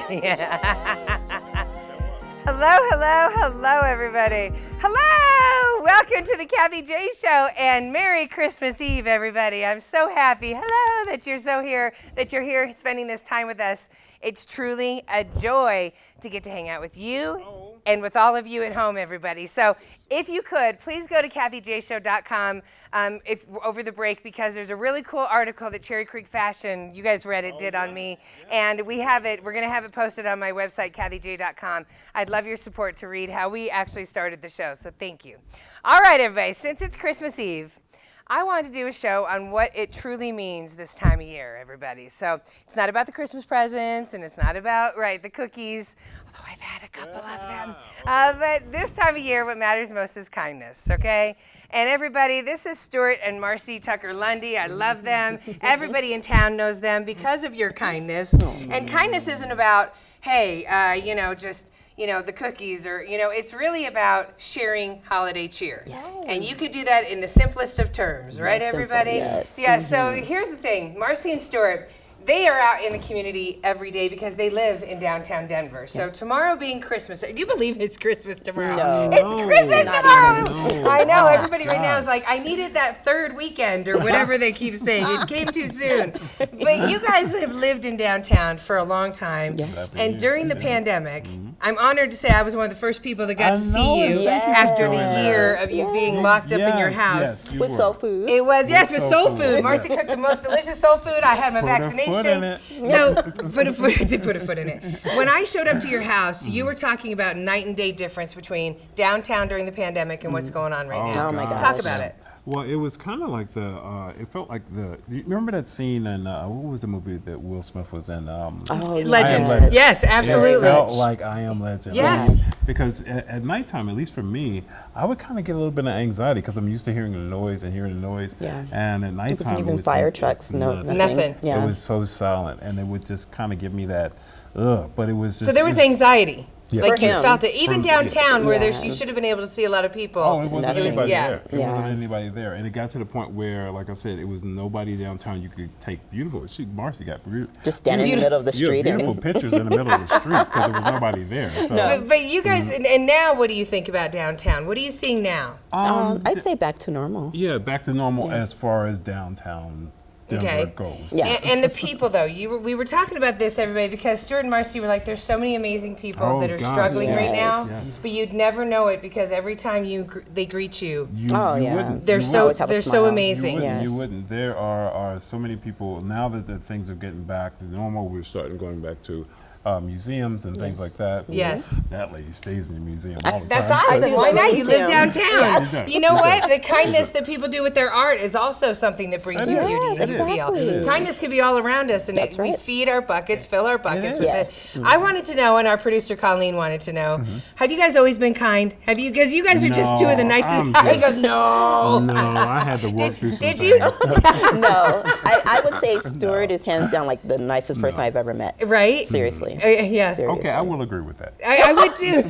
Hello, everybody. Hello! Welcome to the Kathy J Show, and Merry Christmas Eve, everybody. I'm so happy. Hello, that you're here spending this time with us. It's truly a joy to get to hang out with you and with all of you at home, everybody. So if you could, please go to KathyJShow.com over the break, because there's a really cool article that Cherry Creek Fashion, you guys read it, did on me. And we're going to have it posted on my website, KathyJ.com. I'd love your support to read how we actually started the show, so thank you. All right, everybody, since it's Christmas Eve, I wanted to do a show on what it truly means this time of year, everybody. So it's not about the Christmas presents, and it's not about, the cookies, although I've had a couple of them. But this time of year, what matters most is kindness, okay? And everybody, this is Stewart and Marci Tucker Lundy. I love them. Everybody in town knows them because of your kindness. And kindness isn't about, hey, the cookies, or, it's really about sharing holiday cheer. Yes. And you could do that in the simplest of terms, right, everybody? Yes. Yeah, so here's the thing. Marci and Stewart, they are out in the community every day because they live in downtown Denver. So tomorrow being Christmas, do you believe it's Christmas tomorrow? No. It's Christmas tomorrow! No. I know, everybody right now is like, I needed that third weekend, or whatever they keep saying. It came too soon. But you guys have lived in downtown for a long time. Yes. And during the pandemic, I'm honored to say I was one of the first people that got to see you after the year of you being locked up in your house. Yes, with soul food. It was, with soul food. Marci cooked the most delicious soul food. I had my vaccination. So, put a foot in it. When I showed up to your house, you were talking about night and day difference between downtown during the pandemic and what's going on right now. Oh my gosh. Talk about it. Well, it was kind of like it felt like do you remember that scene in, what was the movie that Will Smith was in? Legend. Yes, absolutely. It felt like I Am Legend. Yes. Because at nighttime, at least for me, I would kind of get a little bit of anxiety because I'm used to hearing the noise. Yeah. And at nighttime, it wasn't even fire trucks, nothing. Yeah. It was so silent, and it would just kind of give me that, but it was just. So there was anxiety. Yeah. Like you felt it, even downtown where you should have been able to see a lot of people. Oh, it wasn't anybody there. It wasn't anybody there, and it got to the point where, like I said, it was nobody downtown. You could take beautiful. Marci got just standing in the middle of the street. Beautiful pictures in the middle of the street because there was nobody there. So. But you guys, and now, what do you think about downtown? What are you seeing now? I'd say back to normal. Yeah, back to normal as far as downtown Denver goes. Yeah. And the people, though, we were talking about this, everybody, because Stewart and Marci were like, there's so many amazing people that are struggling right now, but you'd never know it because every time they greet you, they're so amazing. You wouldn't. There are so many people now that things are getting back to normal. We're starting going back to museums and things like that. Yes. That lady stays in the museum all the time. That's awesome. Why not? You live downtown. Yeah. You know what? The kindness that people do with their art is also something that brings you beauty and feel. Kindness can be all around us, and we feed our buckets, fill our buckets with it. I wanted to know, and our producer Colleen wanted to know, have you guys always been kind? Have you? Because you guys are just two of the nicest. He goes, no. No, I had to work through some things. Did you? No. I would say Stewart is hands down like the nicest person I've ever met. Right? Seriously. Yeah. Seriously. Okay, I will agree with that. I would too.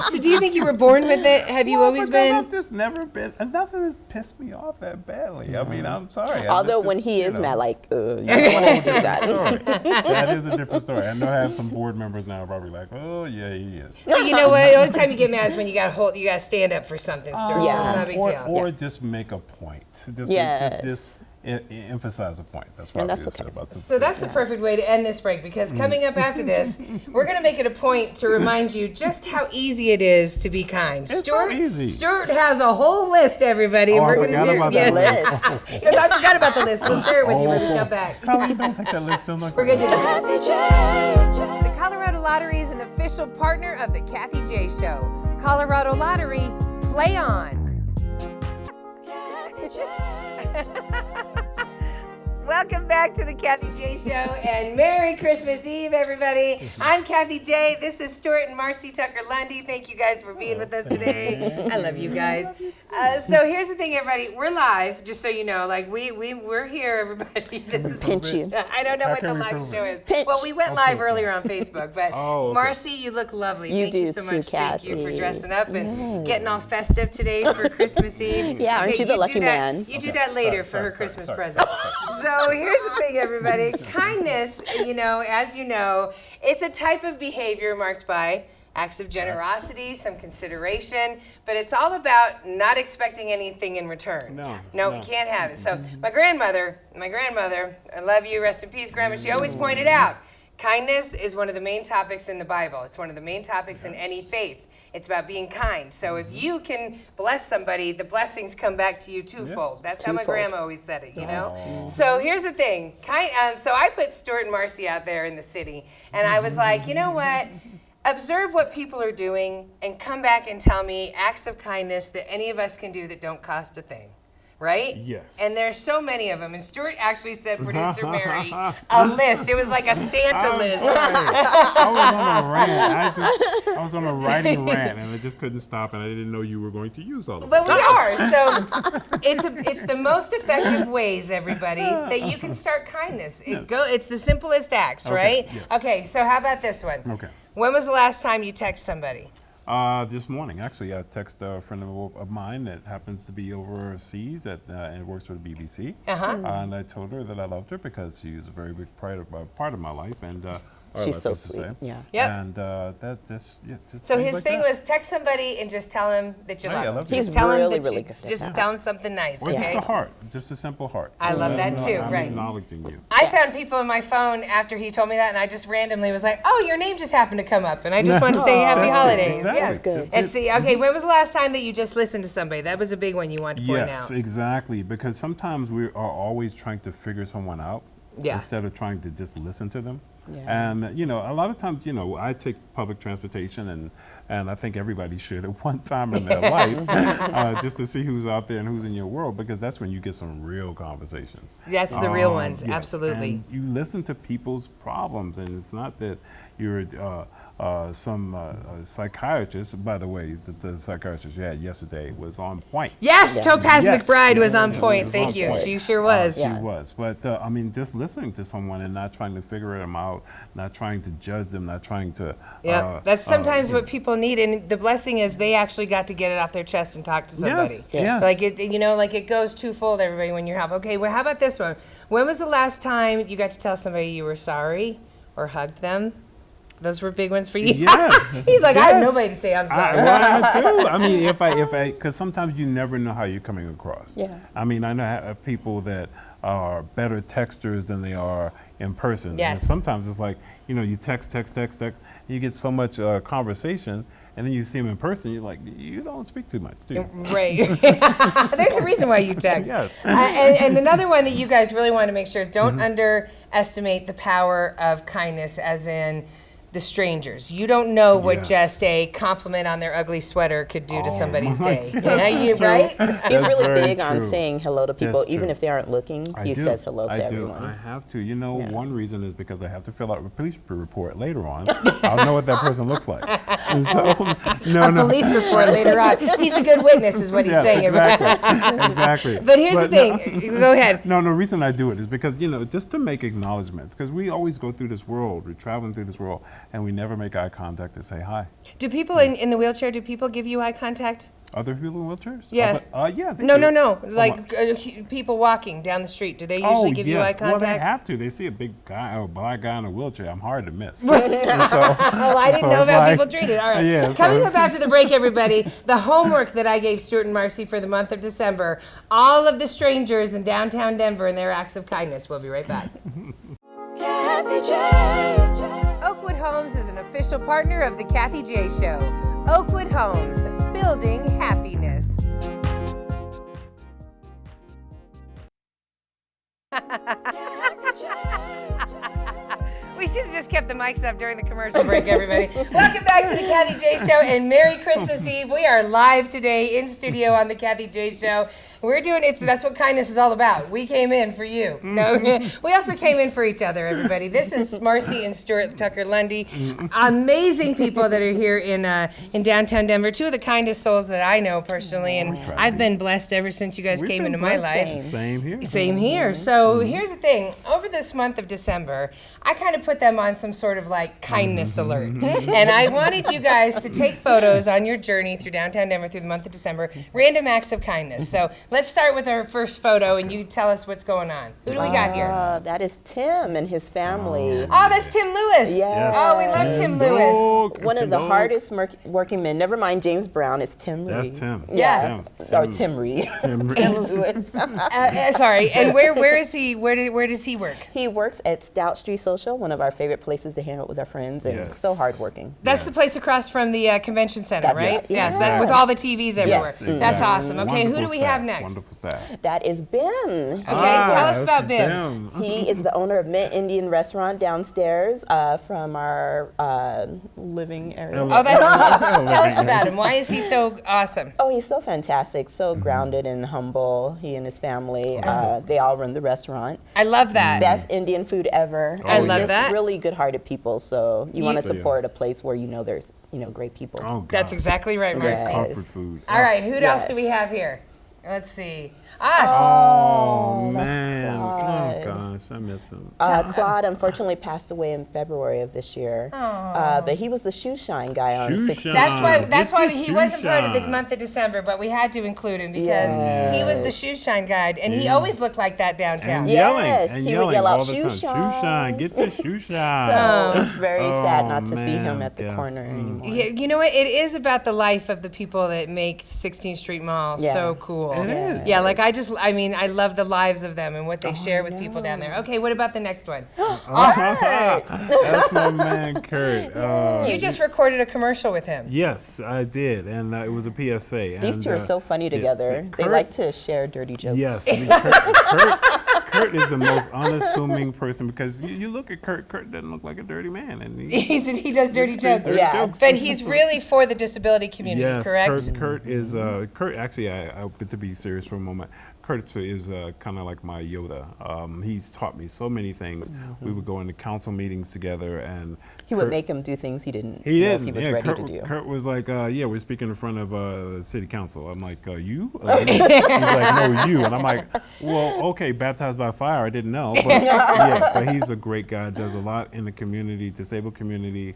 So do you think you were born with it? Have you always been? I've just never been. Nothing has pissed me off that badly. I mean, I'm sorry. Although when he is mad, you don't want to do that. That is a different story. I know I have some board members now probably like, oh yeah, he is. But you know what? The only time you get mad is when you got to stand up for something, Stewart. So it's not a big deal. Or just make a point. Just emphasize a point. That's what that's okay. So that's the perfect way to end this break, because coming up after this, we're going to make it a point to remind you just how easy it is to be kind. It's so easy. Stuart has a whole list, everybody. We're going to share about that list. Because I forgot about the list. We'll share it with you when we come back. Colleen, don't take that list. We're going to do that. The Colorado Lottery is an official partner of the Kathy J Show. Colorado Lottery, play on. Welcome back to the Kathy J Show, and Merry Christmas Eve, everybody. I'm Kathy J. This is Stewart and Marci Tucker Lundy. Thank you guys for being with us today. I love you guys. So here's the thing, everybody. We're live, just so you know. We're here, everybody. This is pinch you. I don't know what the live show is. Well, we went live earlier on Facebook, but Marci, you look lovely. Thank you so much. Thank you for dressing up and getting all festive today for Christmas Eve. Yeah, aren't you the lucky man? You do that later for her Christmas present. So So here's the thing, everybody. Kindness, as you know, it's a type of behavior marked by acts of generosity, some consideration, but it's all about not expecting anything in return. No, we can't have it. So my grandmother, I love you, rest in peace, Grandma, she always pointed out, kindness is one of the main topics in the Bible. It's one of the main topics in any faith. It's about being kind. So if you can bless somebody, the blessings come back to you twofold. That's how my grandma always said it, So here's the thing. So I put Stewart and Marci out there in the city, and I was like, you know what? Observe what people are doing and come back and tell me acts of kindness that any of us can do that don't cost a thing. Right? Yes. And there's so many of them. And Stewart actually said, producer Mary, a list. It was like a Santa list. I was on a rant. I was on a writing rant, and I just couldn't stop, and I didn't know you were going to use all of it. But we are. So it's the most effective ways, everybody, that you can start kindness. It's the simplest acts, right? Yes. Okay, so how about this one? Okay. When was the last time you text somebody? This morning, actually, I texted a friend of mine that happens to be overseas and works for the BBC. And I told her that I loved her because she's a very big part of my life. And she's so sweet. Yeah. Yep. And just So things his like thing that. was text somebody and just tell him that you Oh, yeah, I love love him. you. Just He's tell him really, that really you, good at just that. tell him something nice, Or just okay? a heart, just a simple heart. I love that too, I'm right. acknowledging you. I found people on my phone after he told me that, and I just randomly was like, "Oh, your name just happened to come up," and I just wanted to say Happy Holidays. Exactly. Yes, That's good. and see, okay, when was the last time that you just listened to somebody? That was a big one you wanted to point Yes, out. exactly. Because sometimes we are always trying to figure someone out instead of trying to just listen to them. Yeah. And a lot of times, I take public transportation, and I think everybody should at one time in their life, just to see who's out there and who's in your world, because that's when you get some real conversations. That's the real ones, yes. absolutely. And you listen to people's problems, and it's not that you're some psychiatrist. By the way, the psychiatrist you had yesterday was on point. Yes, Yeah. Topaz Yes. McBride was Yeah, on yeah, point. was Thank on you. point. She sure was. She Yeah. was. But just listening to someone and not trying to figure them out, not trying to judge them, not trying to. Yep, that's sometimes what people need, and the blessing is they actually got to get it off their chest and talk to somebody. Yes. Yes. Like it goes twofold. Everybody, when you're help. Okay, well, how about this one? When was the last time you got to tell somebody you were sorry or hugged them? Those were big ones for you. Yes. He's like, I have Yes. nobody to say I'm sorry. I do. I mean, because sometimes you never know how you're coming across. Yeah. I mean, I know I have people that are better texters than they are in person. Yes. And sometimes it's like, you text, you get so much conversation, and then you see them in person, you're like, you don't speak too much, do you? Right. There's a reason why you text. Yes. And another one that you guys really want to make sure is don't underestimate the power of kindness, as in the strangers. You don't know what Yes. just a compliment on their ugly sweater could do to somebody's my day. gosh, Right? He's That's really very big on true. saying hello to people, That's even true. if they aren't looking. He says hello to everyone. I have to. You know, Yeah. one reason is because I have to fill out a police report later on. I'll know what that person looks like. And so, Police report later on. He's a good witness, is what he's Yes, saying. exactly. But here's the thing. Go ahead. No, the reason I do it is because, just to make acknowledgement, because we always go through this world, we're traveling through this world, and we never make eye contact to say hi. Do people in the wheelchair, do people give you eye contact? Other people in wheelchairs? Yeah. Yeah. They No. do. Like people walking down the street, do they usually give you eye contact? Well, they have to. They see a big guy, a black guy in a wheelchair. I'm hard to miss. Oh, I didn't know it's how like- people treat it. All right. Yeah, Coming so- up after the break, everybody, the homework that I gave Stewart and Marci for the month of December, all of the strangers in downtown Denver and their acts of kindness. We'll be right back. Oakwood Homes is an official partner of the Kathy J Show. Oakwood Homes, building happiness. We should have just kept the mics up during the commercial break, everybody. Welcome back to the Kathy J Show, and Merry Christmas Eve. We are live today in studio on the Kathy J Show. We're doing it, so that's what kindness is all about. We came in for you. No, we also came in for each other, everybody. This is Marci and Stewart Tucker Lundy. Amazing people that are here in downtown Denver. Two of the kindest souls that I know personally, and I've been blessed ever since you guys came into my life. Same here. Same here. So here's the thing. Over this month of December, I kind of put them on some sort of like kindness alert. And I wanted you guys to take photos on your journey through downtown Denver through the month of December, random acts of kindness. So let's start with our first photo and you tell us what's going on. Who do we got here? That is Tim and his family. Oh, that's Tim Lewis. Yes. Oh, we love Tim Lewis. One of the hardest working men. Never mind James Brown. It's Tim Reed. That's Tim. Yeah. Or Tim Reed. Tim Lewis. Sorry. And where is he? Where does he work? He works at Stout Street Social, one of our favorite places to hang out with our friends, and so hardworking. That's the place across from the convention center, That's right? it. Yes. Yeah. With all the TVs everywhere. Yes, That's awesome. Okay, who do we have next? Wonderful staff. That is Ben. Okay, tell us about Ben. He is the owner of Mint Indian Restaurant downstairs from our living area. Oh, tell us about him. Why is he so awesome? Oh, he's so fantastic, so grounded and humble. He and his family, they all run the restaurant. I love that. Best Indian food ever. I love Just that. Really good-hearted people, so you want to support a place where you know there's great people. Oh, God. That's exactly right, Marci. Comfort food. All right, who else do we have here? Let's see. Us. Oh, that's man. Claude. Oh, gosh. I miss him. Claude unfortunately passed away in February of this year. But he was the shoe shine guy on Shoe 16. shine. That's why he Shoe wasn't part of the shine. month of December, but we had to include him because he was the shoe shine guide, and he always looked like that downtown. And Yeah. yelling. Yes, And he would yelling yell out, all the "Shoe time. Shoe shine." shine. Get the shoe shine. So it's very sad not to see man. him at the Yes. corner anymore. Yeah, you know what? It is about the life of the people that make 16th Street Mall so cool. It is. Yeah, like I love the lives of them and what they share with people down there. Okay, what about the next one? That's my man, Kurt. You just recorded a commercial with him. Yes, I did, and it was a PSA. These two are so funny together. They Kurt- like to share dirty jokes. Yes, I mean, Kurt is the most unassuming person because you look at Kurt. Kurt doesn't look like a dirty man, and He does dirty jokes. Yeah. But he's really for the disability community, yes, correct? Kurt is Kurt. Actually, to be serious for a moment. Kurt is kind of like my Yoda. He's taught me so many things. We would go into council meetings together, and He would make him do things he didn't he know did. if he was Yeah, ready Kurt, to do. Kurt was like, "Yeah, we're speaking in front of city council." I'm like, "You?" He's like, "No, you." And I'm like, "Well, okay, baptized by fire. I didn't know, but yeah, but he's a great guy. Does a lot in the community, disabled community."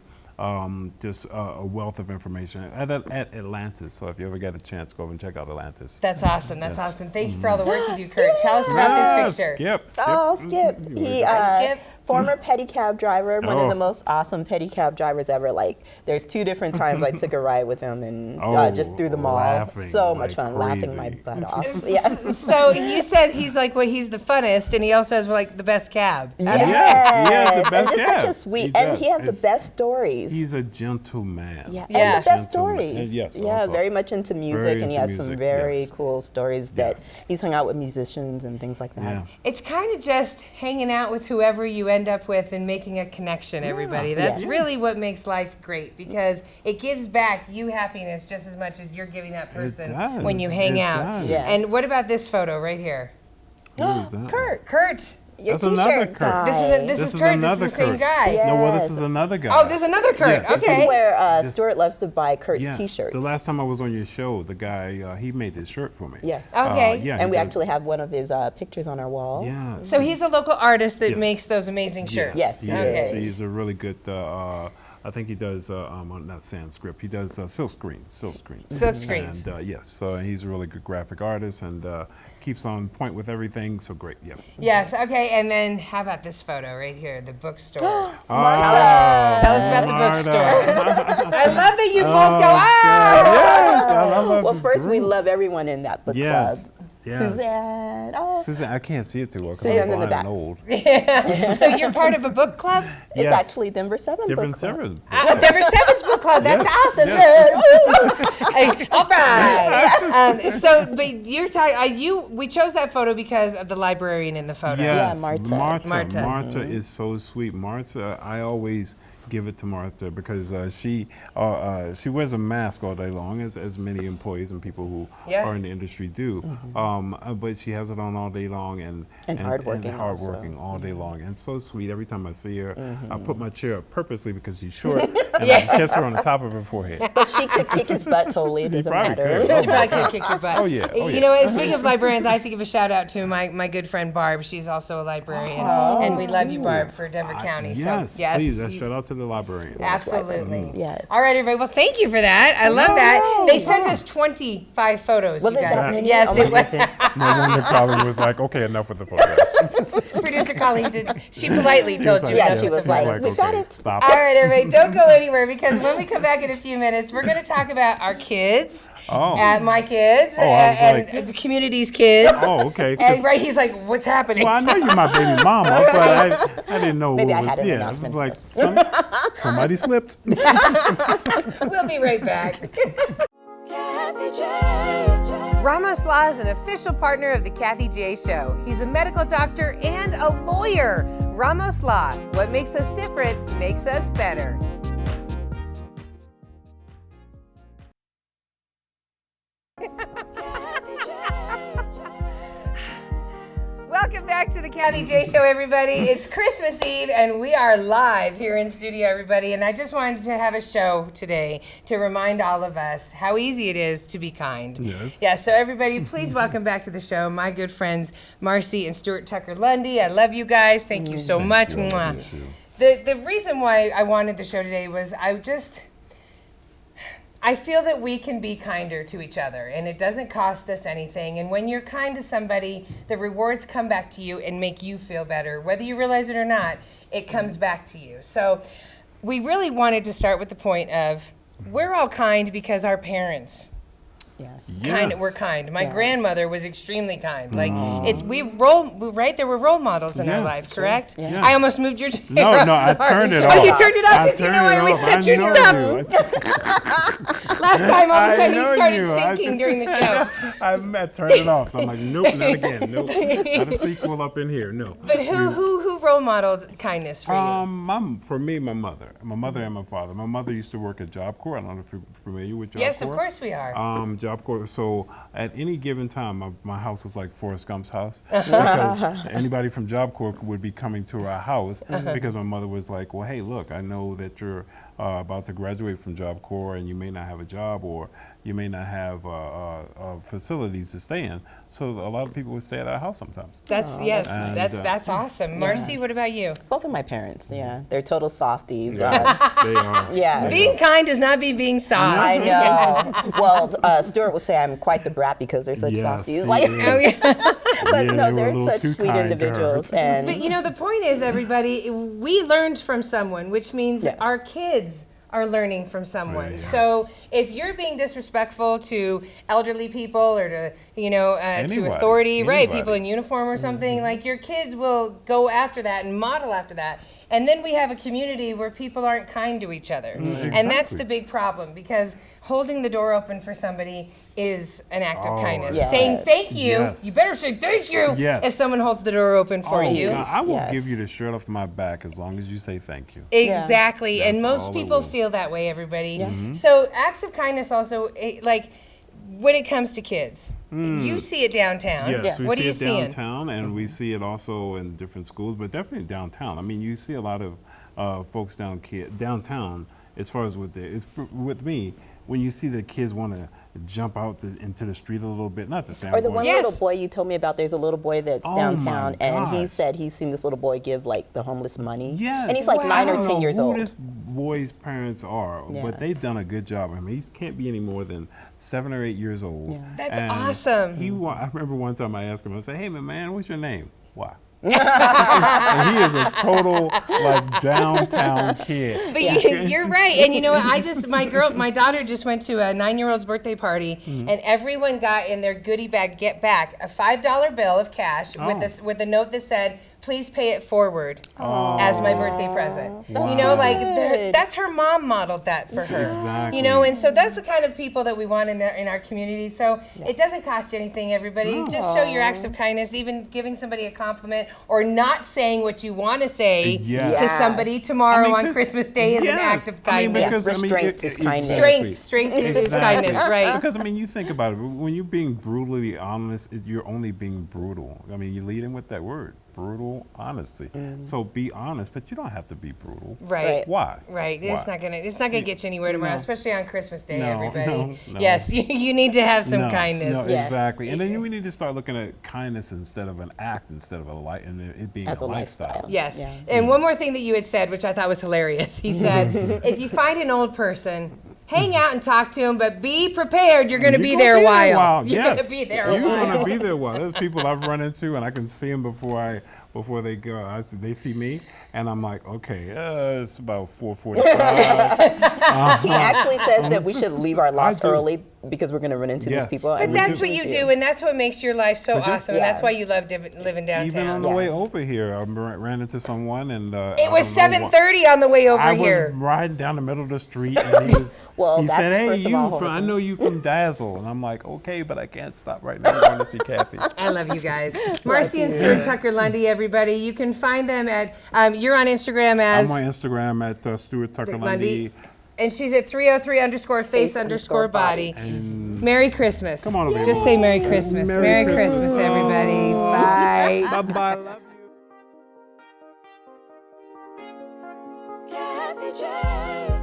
Just a wealth of information at Atlantis. So if you ever get a chance, go over and check out Atlantis. That's awesome. That's awesome. Thank you for all the work you do, Kurt. Tell us about this picture. Skip. Oh, Skip. He, Skip. former pedicab driver, one of Oh. the most awesome pedicab drivers ever. Like, there's 2 different times I took a ride with him and just through the mall. laughing So much like fun, laughing my crazy. butt off. Yeah. So you said he's he's the funnest, and he also has like the best cab. Yes, he has the best and just such a cab. sweet, He and does. he has It's- the best stories. He's a gentleman. Yeah, Yeah. and the best Gentleman. stories. And yes, yeah, also. very much into music, Very and he into has some music, very yes. cool stories that Yes. he's hung out with musicians and things like that. Yeah. It's kind of just hanging out with whoever you end up with and making a connection, everybody. That's Yes. really what makes life great because it gives back you happiness just as much as you're giving that person does. when you hang It out. does. Yes. And what about this photo right here? Who is that? Kurt, your That's another t-shirt Kurt. guy. This is Kurt. This is another the same Kurt. guy. Yeah. No, well, this Yes. is another guy. Oh, there's another Kurt. Yes, this This Okay. is where This- Stewart loves to buy Kurt's Yeah. t-shirts. The last time I was on your show, the guy, he made this shirt for me. Yes. Okay. Yeah, And he we does. actually have one of his pictures on our wall. Yeah. So he's a local artist that Yes. makes those amazing shirts. Yes, he Okay. is. He's a really good. I think he does not Sanskrit. He does silk screens. Silk screens. And yes, so he's a really good graphic artist and keeps on point with everything. So great. Yeah. Yes. Okay. And then how about this photo right here, the bookstore? Ah, Tell us about the Marta. bookstore. I love that you both go, God, ah! yes, I love Well, this first we group. love everyone in that book Yes. club. Yes. Suzanne. Oh, Susan, I can't see it too well because Suzanne's I'm in the blind and back. old. So you're part of a book club? it's Yes. actually Denver 7 Different book club. servers. Denver Seven's book club. That's awesome. Yes. Hey, all right. But you're talking. We chose that photo because of the librarian in the photo. Yes, Marta. Marta Marta. is so sweet. Marta, I always give it to Martha because she wears a mask all day long, as many employees and people who are in the industry do. But she has it on all day long and hardworking all day long, and so sweet. Every time I see her, I put my chair up purposely because she's short, and I kiss her on the top of her forehead. But she could kick his butt totally. It doesn't matter. She probably could kick your butt. Oh yeah. You know, speaking of librarians, I have to give a shout out to my good friend Barb. She's also a librarian, and we love you, Barb, for Denver County. Yes, so, yes, please. Shout out to the librarians. Absolutely. Yes. All right, everybody. Well, thank you for that. I love that. They sent us 25 photos. Was you it guys. that many? Yes, Oh, it my was. No wonder Colleen was like, okay, enough with the photographs. Producer Colleen she politely told you. Yeah, she was like, we got it. Stop. All right, everybody, don't go anywhere because when we come back in a few minutes, we're going to talk about our kids, my kids, and the community's kids. Oh, okay. And he's like, what's happening? Well, I know you're my baby mama, but I didn't know Maybe who I was. had an It announcement was like somebody slipped. We'll be right back. Ramos Law is an official partner of the Kathy J Show. He's a medical doctor and a lawyer. Ramos Law, what makes us different makes us better. Welcome back to the Kathy J Show, everybody. It's Christmas Eve, and we are live here in studio, everybody. And I just wanted to have a show today to remind all of us how easy it is to be kind. Yes. Yeah, so everybody, please welcome back to the show my good friends, Marci and Stewart Tucker Lundy. I love you guys. Thank you so much. Mwah. The reason why I wanted the show today was I feel that we can be kinder to each other, and it doesn't cost us anything. And when you're kind to somebody, the rewards come back to you and make you feel better. Whether you realize it or not, it comes back to you. So we really wanted to start with the point of we're all kind because our parents were kind. My grandmother was extremely kind. Like there were role models in our life, correct? Yeah. I almost moved your chair. No, I turned it off. Oh, you turned it off because you know I always touch your stuff. Last time, all of a sudden, he started sinking during the show. I turned it off, so I'm like, nope, not again. Nope, not a sequel up in here. No. But who role modeled kindness for you? For me, my mother and my father. My mother used to work at Job Corps. I don't know if you're familiar with Job Corps. Yes, of course we are. Job Corps. So at any given time, my house was like Forrest Gump's house because anybody from Job Corps would be coming to our house because my mother was like, well, hey, look, I know that you're about to graduate from Job Corps and you may not have a job or you may not have facilities to stay in. So a lot of people would stay at our house sometimes. That's awesome. Marci, what about you? Both of my parents, they're total softies. They are. Yeah. Being kind does not mean being soft. I know. Well, Stewart will say I'm quite the brat because they're such softies. Like, but no, they're such sweet individuals. And but you know, the point is, everybody, we learned from someone, which means our kids are learning from someone. Yes. So if you're being disrespectful to elderly people or to to authority, right, people in uniform or something, like your kids will go after that and model after that. And then we have a community where people aren't kind to each other. And that's the big problem, because holding the door open for somebody is an act of kindness. Yes. Saying thank you, Yes. you better say thank you Yes. if someone holds the door open for you. God, I will give you the shirt off my back as long as you say thank you. Exactly, and That's all most it people will. feel that way, everybody. So acts of kindness also, like when it comes to kids, you see it downtown. Yes, we What see are you it seeing? downtown, and we see it also in different schools, but definitely downtown. I mean, you see a lot of folks downtown as far as with me, when you see the kids want to jump out into the street a little bit, not the same. or the one little boy you told me about, there's a little boy that's Oh downtown, my and he gosh. said he's seen this little boy give like the homeless money. Yes. And he's like 9 or 10 years who old. this boy's parents are, but they've done a good job. I mean, he can't be any more than 7 or 8 years old. Yeah. That's And awesome. I remember one time I asked him, I said, hey, man, what's your name? Why? And he is a total like downtown kid. But you're right, and you know what? My daughter just went to a 9-year-old's birthday party, and everyone got in their goodie bag, get back, a $5 bill of cash with a note that said, please pay it forward as my birthday present. Wow. You know, like that's her mom modeled that for her. Exactly. You know, and so that's the kind of people that we want in our community. So it doesn't cost you anything, everybody. No. Just show your acts of kindness, even giving somebody a compliment or not saying what you want to say to somebody tomorrow on Christmas Day is an act of kindness. Restraint is kindness. Strength is kindness, right? Because, I mean, you think about it. When you're being brutally honest, you're only being brutal. I mean, you lead in with that word. Brutal honesty. So be honest, but you don't have to be brutal. Right. Why? Right. Why? It's not gonna get you anywhere tomorrow, especially on Christmas Day, No, everybody. no. Yes, you need to have some kindness. No, Yes. exactly. And then we need to start looking at kindness instead of an act, instead of and it being As a a lifestyle. lifestyle. Yes. Yeah. And one more thing that you had said, which I thought was hilarious. He said, if you find an old person, hang out and talk to them, but be prepared. You're going to be there a while. You're going to be there a while. You're going to be there a while. There's people I've run into, and I can see them before they go. They see me, and I'm like, okay, it's about 4:45. He actually says that we should leave our loft early because we're going to run into these people. But that's what you do, and that's what makes your life so awesome, and that's why you love living downtown. Even on the way over here, I ran into someone, and it was 7:30 on the way over here. I was riding down the middle of the street, and he was. He said, "Hey, I know you from Dazzle," and I'm like, "Okay, but I can't stop right now. I'm going to see Kathy." I love you guys, Marci and Stewart Tucker Lundy. Everybody, you can find them at. You're on Instagram as. I'm on Instagram at Stewart Tucker Lundy. And she's at 303_face_body. Merry Christmas. Come on over. Just say Merry Christmas. Merry Christmas, everybody. Bye. Bye-bye. Love you. Kathy J.